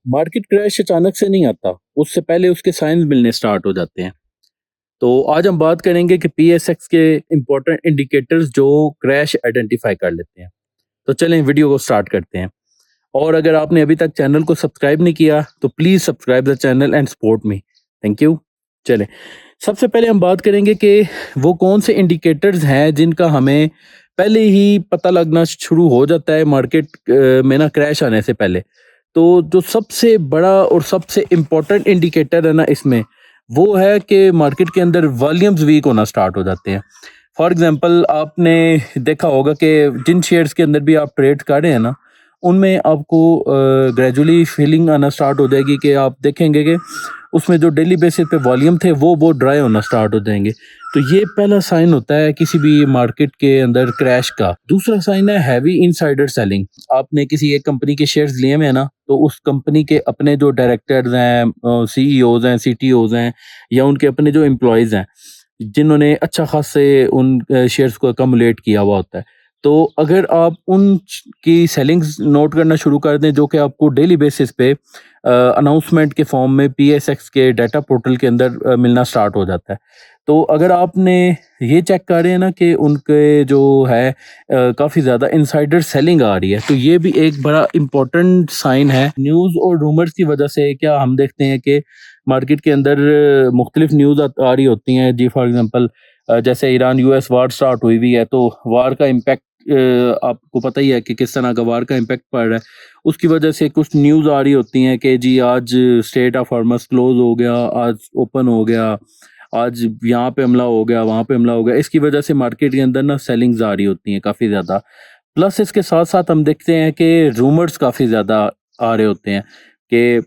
Market crash अचानक से नहीं आता, उससे पहले उसके साइंस मिलने स्टार्ट हो जाते हैं। तो आज हम बात करेंगे कि पीएसएक्स के इम्पोर्टेंट इंडिकेटर्स जो क्रैश आइडेंटिफाई कर लेते हैं। तो चलें वीडियो को स्टार्ट करते हैं। और अगर आपने अभी तक चैनल को सब्सक्राइब नहीं किया तो please subscribe the channel and support me. Thank you. चलें, सबसे पहले हम बात करेंगे कि वो कौन से इंडिकेटर्स हैं जिनका हमें पहले ही पता लगना शुरू हो जाता है मार्केट में ना क्रैश आने से पहले। तो जो सबसे बड़ा और सबसे इम्पोर्टेंट इंडिकेटर है ना इसमें, वो है कि मार्केट के अंदर वॉल्यूम्स वीक होना स्टार्ट हो जाते हैं। फॉर एग्जांपल आपने देखा होगा कि जिन शेयर्स के अंदर भी आप ट्रेड कर रहे हैं ना, उनमें आपको ग्रेजुअली फीलिंग आना स्टार्ट हो जाएगी कि आप देखेंगे कि उसमें जो डेली बेसिस पे वॉल्यूम थे वो ड्राई होना स्टार्ट हो जाएंगे। तो ये पहला साइन होता है किसी भी मार्केट के अंदर क्रैश का। दूसरा साइन है हैवी इनसाइडर सेलिंग। आपने किसी एक कंपनी के शेयर्स लिए हुए हैं ना, तो उस कंपनी के अपने जो डायरेक्टर्स हैं, सीईओज हैं, सीटीओज हैं, या उनके अपने जो एम्प्लॉयज़ हैं जिन्होंने अच्छा खासे उन शेयर्स को अकमुलेट किया हुआ होता है। तो अगर आप उन की सेलिंग्स नोट करना शुरू कर दें जो कि आपको डेली बेसिस पे अनाउंसमेंट के फॉर्म में पीएसएक्स के डाटा पोर्टल के अंदर मिलना स्टार्ट हो जाता है। तो अगर आपने ये चेक कर रहे हैं ना कि उनके जो है काफ़ी ज़्यादा इनसाइडर सेलिंग आ रही है, तो ये भी एक बड़ा इम्पोर्टेंट साइन है। न्यूज़ और रूमर्स की वजह से क्या हम देखते हैं कि मार्केट के अंदर मुख्तलिफ न्यूज़ आ रही होती हैं। जी फॉर एग्जांपल जैसे ईरान यूएस वार स्टार्ट हुई हुई है, तो वार का इम्पैक्ट आपको पता ही है कि किस तरह का वार का इम्पैक्ट पड़ रहा है। उसकी वजह से कुछ न्यूज़ आ रही होती हैं कि जी आज स्ट्रेट ऑफ हॉर्मस क्लोज हो गया, आज ओपन हो गया, आज यहाँ पे हमला हो गया, वहाँ पे हमला हो गया। इसकी वजह से मार्केट के अंदर ना सेलिंग्स आ रही होती हैं काफ़ी ज़्यादा। प्लस इसके साथ साथ हम देखते हैं कि रूमर्स काफ़ी ज़्यादा आ रहे होते हैं कि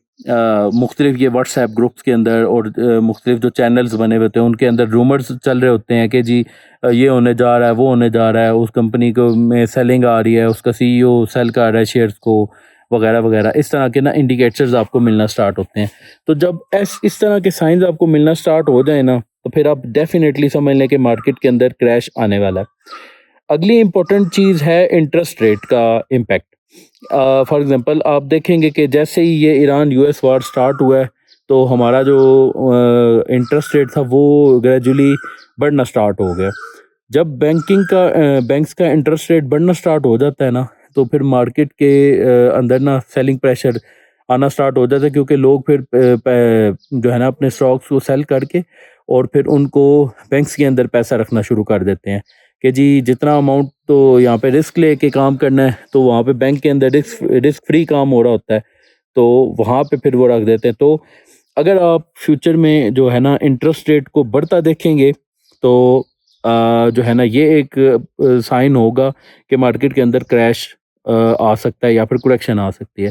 मुख्तलिफ ये व्हाट्सएप ग्रुप्स के अंदर और मुख्तलिफ जो चैनल्स बने हुए होते हैं उनके अंदर रूमर्स चल रहे होते हैं कि जी ये होने जा रहा है, वो होने जा रहा है, उस कंपनी को में सेलिंग आ रही है, उसका सीईओ सेल कर रहा है शेयर्स को, वगैरह वगैरह। इस तरह के ना इंडिकेटर्स आपको मिलना स्टार्ट होते हैं। तो जब इस तरह के साइंस आपको मिलना स्टार्ट हो जाए ना, तो फिर आप डेफिनेटली समझ लें कि मार्केट के अंदर क्रैश आने वाला है। अगली इम्पोर्टेंट चीज़ है इंटरेस्ट रेट का इम्पैक्ट। फॉर एग्जांपल आप देखेंगे कि जैसे ही ये ईरान यूएस वार स्टार्ट हुआ है, तो हमारा जो इंटरेस्ट रेट था वो ग्रेजुअली बढ़ना स्टार्ट हो गया। जब बैंक्स का इंटरेस्ट रेट बढ़ना स्टार्ट हो जाता है ना, तो फिर मार्केट के अंदर ना सेलिंग प्रेशर आना स्टार्ट हो जाता है, क्योंकि लोग फिर जो है ना अपने स्टॉक्स को सेल करके और फिर उनको बैंक्स के अंदर पैसा रखना शुरू कर देते हैं कि जी जितना अमाउंट तो यहाँ पे रिस्क लेके काम करना है, तो वहाँ पे बैंक के अंदर रिस्क फ्री काम हो रहा होता है, तो वहाँ पे फिर वो रख देते हैं। तो अगर आप फ्यूचर में जो है ना इंटरेस्ट रेट को बढ़ता देखेंगे, तो जो है ना ये एक साइन होगा कि मार्केट के अंदर क्रैश आ सकता है या फिर करेक्शन आ सकती है।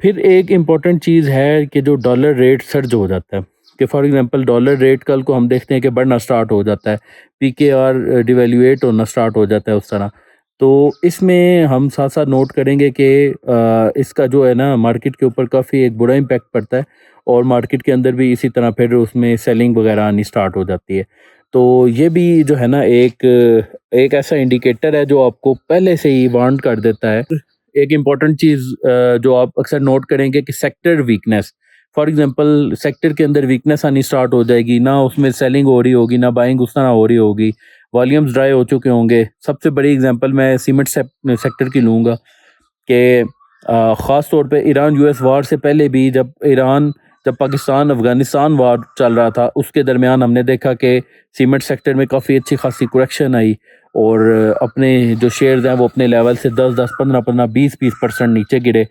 फिर एक इम्पॉर्टेंट चीज़ है कि जो डॉलर रेट सर्ज हो जाता है, कि फॉर एग्जांपल डॉलर रेट कल को हम देखते हैं कि बढ़ना स्टार्ट हो जाता है, पीकेआर डिवैल्यूएट होना स्टार्ट हो जाता है उस तरह। तो इसमें हम साथ साथ नोट करेंगे कि इसका जो है ना मार्केट के ऊपर काफ़ी एक बुरा इम्पैक्ट पड़ता है, और मार्केट के अंदर भी इसी तरह फिर उसमें सेलिंग वगैरह आनी स्टार्ट हो जाती है। तो ये भी जो है ना एक एक ऐसा इंडिकेटर है जो आपको पहले से ही वार्न कर देता है। एक इम्पॉर्टेंट चीज़ जो आप अक्सर नोट करेंगे कि sector weakness. For example sector के अंदर वीकनेस आनी स्टार्ट हो जाएगी, ना उसमें सेलिंग हो रही होगी, ना बाइंग उस तरह हो रही होगी, वॉल्यूम्स ड्राई हो चुके होंगे। सबसे बड़ी एग्जांपल मैं सीमेंट सेक्टर की लूँगा कि ख़ास तौर पे ईरान यूएस वार से पहले भी जब पाकिस्तान अफ़गानिस्तान वार चल रहा था, उसके दरमियान हमने देखा कि सीमेंट सेक्टर में काफ़ी अच्छी खासी करेक्शन आई, और अपने जो शेयर्स हैं वो अपने लेवल से 10-10, 15-15, 20-20% नीचे गिरे।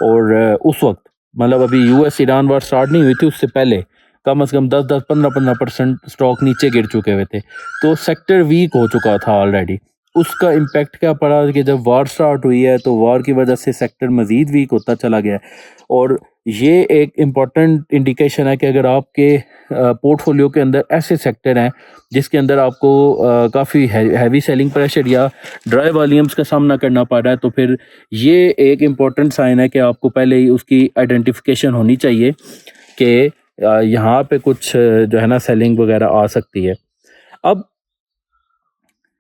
और उस वक्त मतलब अभी यूएस ईरान वार स्टार्ट नहीं हुई थी, उससे पहले कम से कम 10-10, 15-15% स्टॉक नीचे गिर चुके हुए थे। तो सेक्टर वीक हो चुका था ऑलरेडी। उसका इम्पैक्ट क्या पड़ा कि जब वार स्टार्ट हुई है, तो वार की वजह से सेक्टर मज़ीद वीक होता चला गया। और ये एक इम्पॉर्टेंट इंडिकेशन है कि अगर आपके पोर्टफोलियो के अंदर ऐसे सेक्टर हैं जिसके अंदर आपको काफ़ी हैवी सेलिंग प्रेशर या ड्राई वॉल्यूम्स का सामना करना पड़ रहा है, तो फिर ये एक इम्पॉर्टेंट साइन है कि आपको पहले ही उसकी आइडेंटिफिकेशन होनी चाहिए कि यहाँ पे कुछ जो है ना सेलिंग वगैरह आ सकती है। अब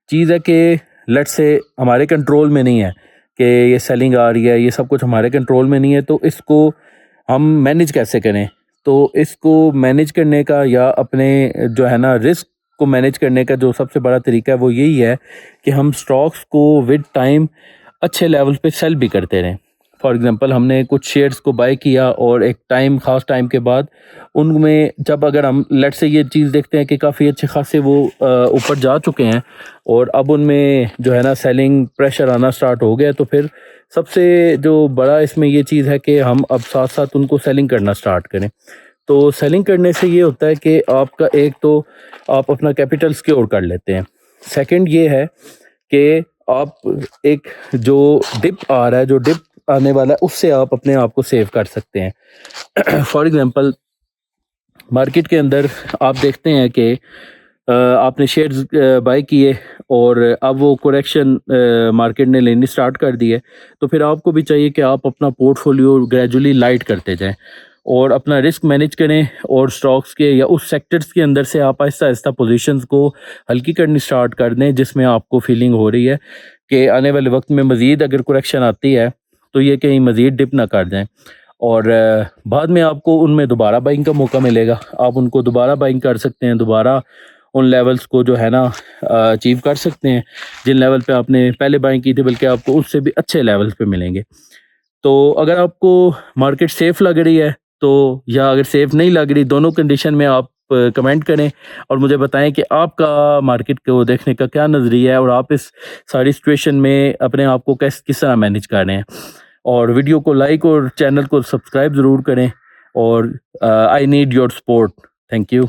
चीज़ है कि लेट्स से हमारे कंट्रोल में नहीं है कि ये सेलिंग आ रही है, ये सब कुछ हमारे कंट्रोल में नहीं है, तो इसको हम मैनेज कैसे करें? तो इसको मैनेज करने का या अपने जो है ना रिस्क को मैनेज करने का जो सबसे बड़ा तरीका है वो यही है कि हम स्टॉक्स को विद टाइम अच्छे लेवल पे सेल भी करते रहें। फॉर एग्ज़ाम्पल हमने कुछ शेयर्स को बाय किया और एक ख़ास टाइम के बाद उनमें जब अगर हम लेट्स से ये चीज़ देखते हैं कि काफ़ी अच्छे खासे वो ऊपर जा चुके हैं और अब उनमें जो है ना सेलिंग प्रेशर आना स्टार्ट हो गया, तो फिर सबसे जो बड़ा इसमें ये चीज़ है कि हम अब साथ-साथ उनको सेलिंग करना स्टार्ट करें। तो सेलिंग करने से ये होता है कि आपका एक तो आप अपना कैपिटल सिक्योर कर लेते हैं। सेकंड ये है कि आप एक जो डिप आ रहा है, जो डिप आने वाला है, उससे आप अपने आप को सेव कर सकते हैं। फॉर एग्ज़ाम्पल मार्केट के अंदर आप देखते हैं कि आपने शेयर्स बाय किए और अब वो करेक्शन मार्केट ने लेनी स्टार्ट कर दी है, तो फिर आपको भी चाहिए कि आप अपना पोर्टफोलियो ग्रेजुअली लाइट करते जाएं और अपना रिस्क मैनेज करें और स्टॉक्स के या उस सेक्टर्स के अंदर से आप आहिस्ता आहिस्ता पोजीशंस को हल्की करनी स्टार्ट कर दें जिसमें आपको फीलिंग हो रही है कि आने वाले वक्त में मज़ीद अगर करेक्शन आती है तो ये कहीं मज़ीद डिप ना कर जाएं और बाद में आपको उनमें दोबारा बाइंग का मौका मिलेगा। आप उनको दोबारा बाइंग कर सकते हैं, दोबारा उन लेवल्स को जो है ना अचीव कर सकते हैं, जिन लेवल पे आपने पहले बाइंग की थी, बल्कि आपको उससे भी अच्छे लेवल्स पे मिलेंगे। तो अगर आपको मार्केट सेफ़ लग रही है तो या अगर सेफ़ नहीं लग रही, दोनों कंडीशन में आप कमेंट करें और मुझे बताएँ कि आपका मार्केट को देखने का क्या नज़रिया है और आप इस सारी सिचुएशन में अपने आप को किस तरह मैनेज कर रहे हैं। और वीडियो को लाइक और चैनल को सब्सक्राइब ज़रूर करें और I need your support. Thank you.